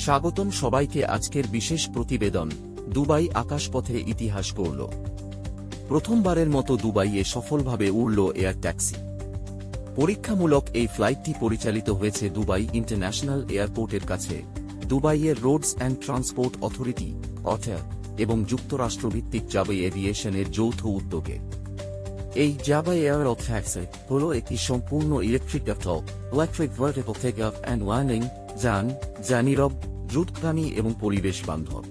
স্বাগতম সবাইকে আজকের বিশেষ প্রতিবেদন। দুবাই আকাশপথে ইতিহাস গড়ল। প্রথমবারের মতো দুবাইয়ে সফলভাবে উড়ল এয়ার ট্যাক্সি। পরীক্ষামূলক এই ফ্লাইটটি পরিচালিত হয়েছে দুবাই ইন্টারন্যাশনাল এয়ারপোর্টের কাছে দুবাইয়ের roads and transport authority author এবং যুক্তরাষ্ট্রভিত্তিক জাবাই এভিয়েশনের যৌথ উদ্যোগে। এই জাবাই এয়ার ট্যাক্সি হল একটি সম্পূর্ণ electric vertical take off and landing যান, যা নীরব, দ্রুতগামী এবং পরিবেশ বান্ধব।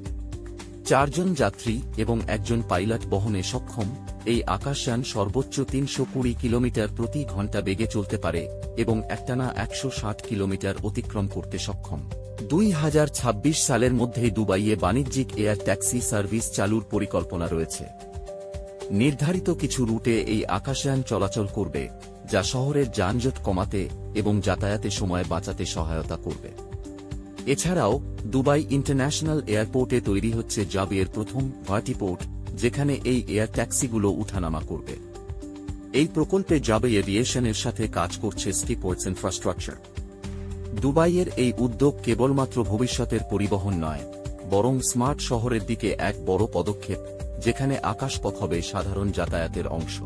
4 জন যাত্রী এবং 1 জন পাইলট বহনে সক্ষম এই আকাশযান সর্বোচ্চ 320 কিলোমিটার প্রতি ঘন্টা বেগে চলতে পারে এবং একটানা 160 কিলোমিটার অতিক্রম করতে সক্ষম। 2026 সালের মধ্যেই দুবাইয়ে বাণিজ্যিক এয়ার ট্যাক্সি সার্ভিস চালুর পরিকল্পনা রয়েছে। নির্ধারিত কিছু রুটে এই আকাশযান চলাচল করবে, যা শহরের যানজট কমাতে এবং যাতায়াতে সময় বাঁচাতে সহায়তা করবে। এছাড়াও দুবাই ইন্টারন্যাশনাল এয়ারপোর্টে তৈরি হচ্ছে জাবাইয়ের প্রথম ভার্টিপোর্ট, যেখানে এই এয়ার ট্যাক্সিগুলো উঠানামা করবে। এই প্রকল্পে জাবাই এভিয়েশনের সাথে কাজ করছে স্কিপোর্টস ইনফ্রাস্ট্রাকচার। দুবাইয়ের এই উদ্যোগ কেবলমাত্র ভবিষ্যতের পরিবহন নয়, বরং স্মার্ট শহরের দিকে এক বড় পদক্ষেপ, যেখানে আকাশপথ হবে সাধারণ যাতায়াতের অংশ।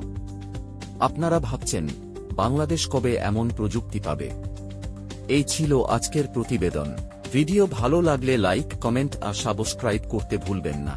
আপনারা ভাবছেন, বাংলাদেশ কবে এমন প্রযুক্তি পাবে? এই ছিল আজকের প্রতিবেদন। ভিডিও ভালো লাগলে লাইক, কমেন্ট আর সাবস্ক্রাইব করতে ভুলবেন না।